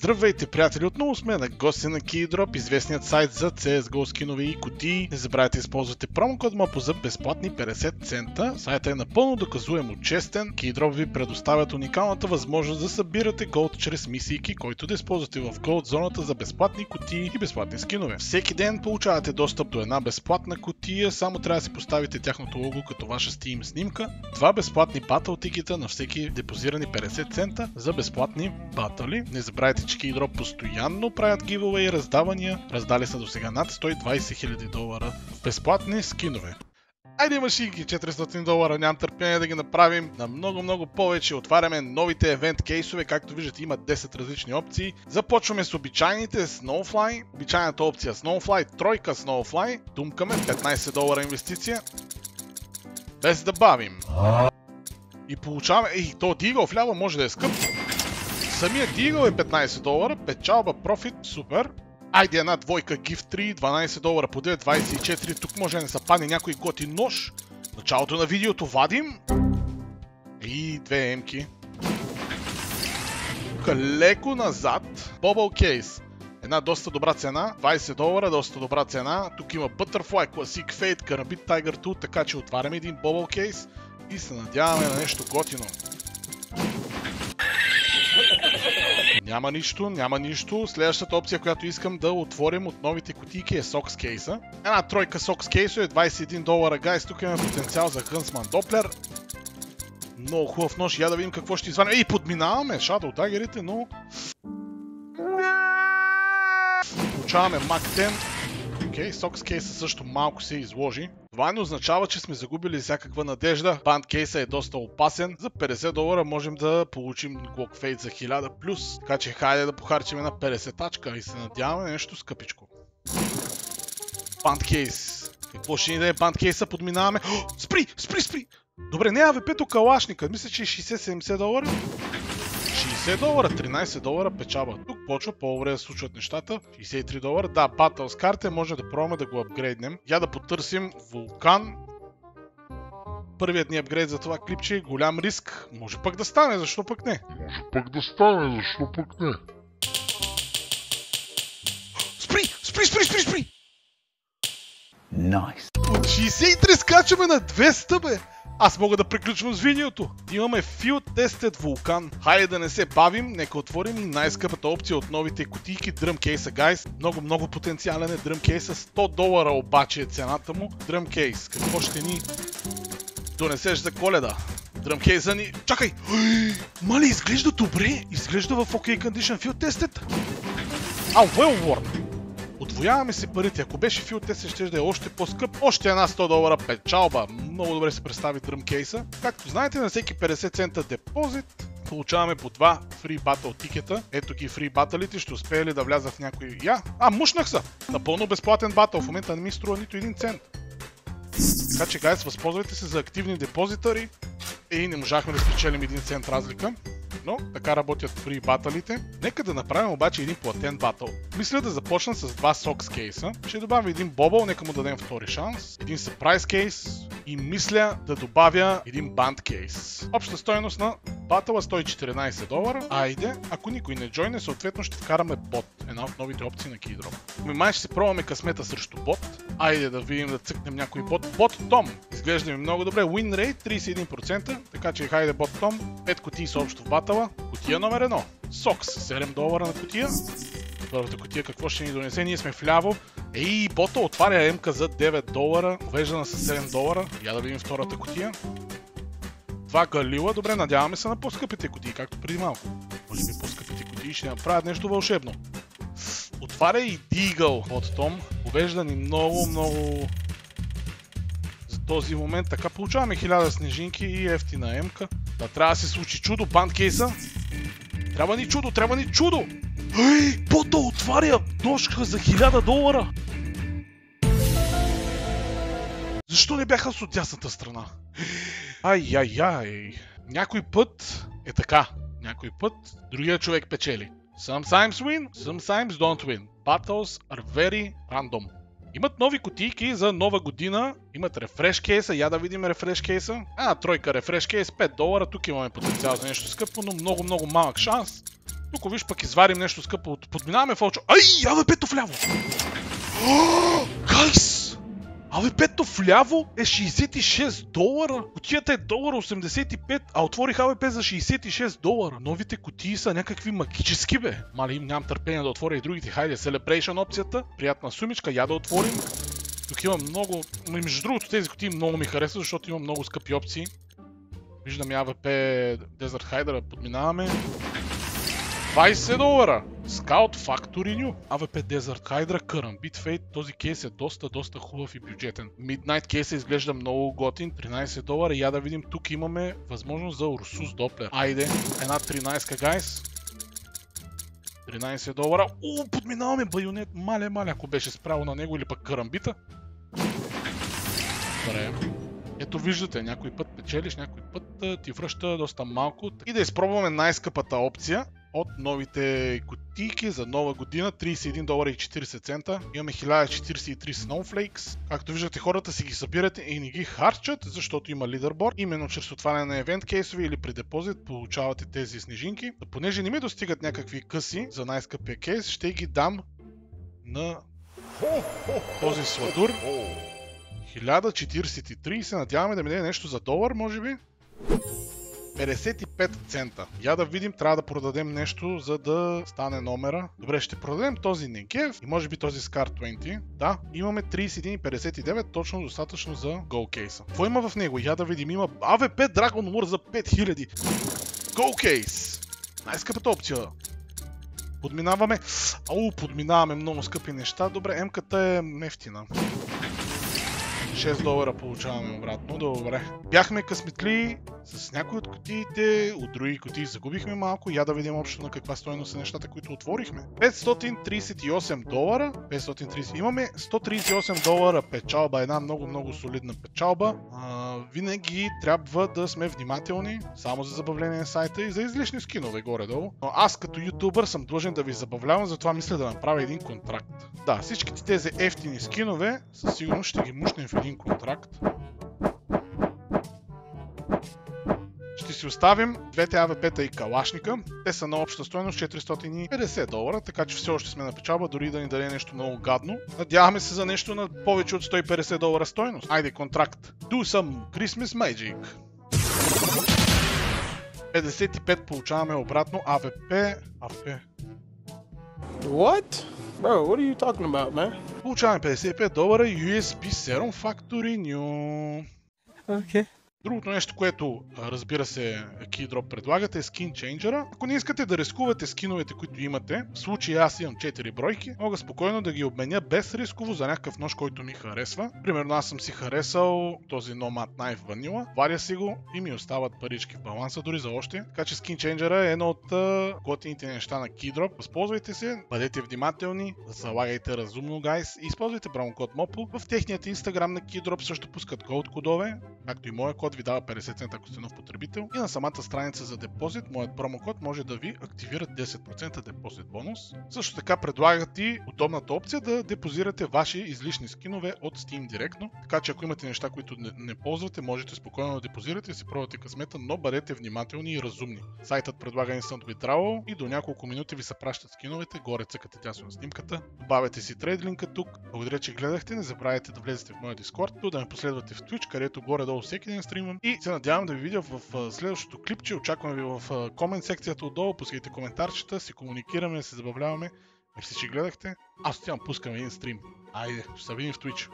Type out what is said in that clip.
Здравейте, приятели! Отново сме на гости на Keydrop, известният сайт за CSGO скинове и кутии. Не забравяйте да използвате промокод МОПО за безплатни 50 цента. Сайтът е напълно доказуемо честен. Keydrop ви предоставят уникалната възможност да събирате голд чрез мисийки, който да използвате в голд зоната за безплатни кутии и безплатни скинове. Всеки ден получавате достъп до една безплатна кутия, само трябва да си поставите тяхното лого като ваша Steam снимка. 2 безплатни батъл тикета на всеки депозирани 50 цента за безплатни батали. Не забравяйте, че Keydrop постоянно правят giveaway и раздавания. Раздали са до сега над $120 000 безплатни скинове. Айде машинки, $400, нямам търпение да ги направим на много повече. Отваряме новите евент кейсове, както виждате има 10 различни опции. Започваме с обичайните Snowfly, обичайната опция Snowfly, тройка Snowfly, думкаме $15 инвестиция, без да бавим. И получаваме, то дигъл вляво може да е скъп. Самият дигъл е $15, печалба, профит, супер. Айде една двойка Gift 3, $12 по 2, 24, тук може да не се падне някой готин нож. Началото на видеото вадим. И 2 емки. Тук леко назад, Bubble Case. Една доста добра цена, $20, доста добра цена. Тук има Butterfly, Classic Fate, Karambit Tiger 2, така че отваряме един Bubble Case и се надяваме на нещо готино. Няма нищо. Следващата опция, която искам да отворим от новите кутийки е Sox кейса. Една тройка Sox кейсо е $21, гайс. Тук имаме потенциал за Huntsman Doppler. Много хубав нож. Я да видим какво ще извадим. И подминаваме Shadow Dagger'ите, но... Получаваме Mac 10. Окей, Sox кейса също малко се изложи. Това не означава, че сме загубили всякаква надежда. Band кейса е доста опасен. За $50 можем да получим Glock Fade за 1000 плюс. Така че хайде да похарчим една 50-тачка и се надяваме нещо скъпичко. Band кейс. Какво ще ни да е Band кейса? Подминаваме. Спри! Добре, не АВП-то калашника. Мисля, че е $60-70. $60, $13 печалба. Тук почва по-добре да случват нещата. $63. Да, Battle с карта може да пробваме да го апгрейднем. Я да потърсим Вулкан. Първият ни апгрейд за това клипче. Голям риск. Може пък да стане, защо пък не? Спри! Nice. От 63 скачаме на 200, бе! Аз мога да приключвам с видеото. Имаме Field Tested Vulcan. Хайде да не се бавим, нека отворим и най-скъпата опция от новите кутийки Drum Case, гайс. Много потенциален е Drum Case. $100 обаче е цената му. Drum Case. Какво ще ни донесеш за Коледа? Drum Case ни... Чакай! Мали, изглежда добре. Изглежда в OK Condition Field Tested. Well worn. Отвояваме си парите. Ако беше Field Test, ще да е още по-скъп. Още една $100 печалба. Много добре се представи Drum Case-а. Както знаете, на всеки 50 цента депозит получаваме по 2 Free Battle тикета. Ето ги Free Battle-ите. Ще успее ли да вляза в някой... Мушнах са! Напълно безплатен батъл. В момента не ми струва нито 1 цент. Така че, гайс, възползвайте се за активни депозитари. И не можахме да спечелим 1 цент разлика. Но така работят Free батълите. Нека да направим обаче един платен батъл. Мисля да започна с 2 Sox кейса. Ще добавя един Bobble, нека му дадем втори шанс. Един Surprise кейс. И мисля да добавя един Band кейс. Обща стойност на батъла $114. Айде, ако никой не джойне, съответно ще вкараме бот. Една от новите опции на Keydrop. Май ще си пробваме късмета срещу бот. Айде да видим да цъкнем някой бот. Бот Том. Изглежда ми много добре. Win rate 31%. Така че хайде бот Том. 5 кутии са общо в батъла. Кутия номер 1. Sox. $7 на кутия. Първата кутия какво ще ни донесе? Ние сме вляво. Бота отваря емка за $9. Увеждана с $7. Я да видим втората кутия. 2 галила. Добре, надяваме се на по-скъпите кутии, както преди малко. Може би по-скъпите кутии ще направят нещо вълшебно. Отваря и дигъл от Том. Увежда ни много за този момент. Така получаваме 1000 снежинки и ефтина емка. Да, трябва да се случи чудо. Банд кейса. Трябва ни чудо! Бота отваря ножка за $1000! Защо не бяха с от дясната страна? Някой път е така. Някой път другия човек печели. Sometimes win, sometimes don't win. Battles are very random. Имат нови кутийки за нова година. Имат рефреш кейса. Я да видим рефреш кейса. Тройка рефреш кейс, $5. Тук имаме потенциал за нещо скъпо, но много малък шанс. Тук виж пък изварим нещо скъпо, подминаваме фолчо. Ай, АВП-то вляво! Гайс! АВП-то вляво е $66. Кутията е $1.85, а отворих АВП за $66. Новите кутии са някакви магически, бе. Мали, нямам търпение да отворя и другите. Хайде, Celebration опцията. Приятна сумичка, я да отворим. Тук има много... Между другото, тези кутии много ми харесват, защото има много скъпи опции. Виждаме АВП Desert Hydra, подминаваме. $20. Scout Factory New. AVP Desert Hydra, Karambit Fate. Този кейс е доста хубав и бюджетен. Midnight кейса изглежда много готин. $13. И я да видим, тук имаме възможност за Ursus Doppler. Айде, една 13-ка, гайс. $13. Подминаваме байонет. Маля, ако беше справо на него или пък Карамбита. Добре. Ето виждате, някой път печелиш, някой път ти връща доста малко. И да изпробваме най-скъпата опция от новите кутийки за нова година. $31.40. Имаме 1043 Snowflakes. Както виждате, хората си ги събират и не ги харчат, защото има лидерборд. Именно чрез отваряне на евент кейсове или при депозит получавате тези снежинки. Понеже не ми достигат някакви къси за най-скъпия кейс, ще ги дам на този сладур. 1043 и се надяваме да ми даде нещо за $1, може би. 55 цента. Я да видим, трябва да продадем нещо, за да стане номера. Добре, ще продадем този Negev и може би този Scar 20. Да, имаме 31,59, точно достатъчно за Go кейса. Какво има в него? Я да видим, има AVP Dragon War за 5000. Go кейс! Най-скъпата опция. Подминаваме. Подминаваме много скъпи неща. Добре, М-ката е нефтина. $6 получаваме обратно, добре. Бяхме късметли с някои от кутиите, от други кутии загубихме малко. Я да видим общо на каква стойност са нещата, които отворихме. $538. Имаме $138 печалба, една много солидна печалба. Винаги трябва да сме внимателни, само за забавление на сайта и за излишни скинове горе-долу. Но аз като ютубър съм длъжен да ви забавлявам, затова мисля да направя един контракт. Да, всичките тези ефтини скинове със сигурност ще ги мушнем в един контракт. Ще си оставим двете АВП-та и калашника. Те са на обща стойност $450, така че все още сме на печалба, дори да ни даде нещо много гадно. Надяваме се за нещо на повече от $150 стойност. Айде, контракт. Do some Christmas magic. 55 получаваме обратно АВП. What? Bro, what are you talking about, man? Получаваме $55 USB Serum Factory New. Okay. Другото нещо, което разбира се Keydrop предлагате е Skin Changer. Ако не искате да рискувате скиновете, които имате, в случай аз имам 4 бройки, мога спокойно да ги обменя без рисково за някакъв нож, който ми харесва. Примерно аз съм си харесал този Nomad Knife Vanilla, варя си го и ми остават парички в баланса дори за още. Така че Skin Changer е едно от готините неща на Keydrop. Възползвайте се, бъдете внимателни, залагайте разумно, гайс, и използвайте промокод MOPO. В техният Instagram на Keydrop също пускат голд кодове, както и моя код ви дава 50 цента, ако сте нов потребител. И на самата страница за депозит, моят промокод може да ви активира 10% депозит бонус. Също така предлагат и удобната опция да депозирате ваши излишни скинове от Steam директно. Така че ако имате неща, които не ползвате, можете спокойно да депозирате и си пробвате късмета, но бъдете внимателни и разумни. Сайтът предлага Instant Withdrawal и до няколко минути ви се пращат скиновете, горе цъкате дясно на снимката. Добавяте си трейд линка тук. Благодаря, че гледахте. Не забравяйте да влезете в моя Discord, да ме последвате в Twitch, където горе-долу всеки ден стримам. И се надявам да ви видя в следващото клипче. Очаквам ви в комент секцията отдолу. Пускайте коментарчета, си комуникираме, се забавляваме. Мерси, че гледахте. Аз отивам, пускам един стрим. Айде, ще се видим в Twitch.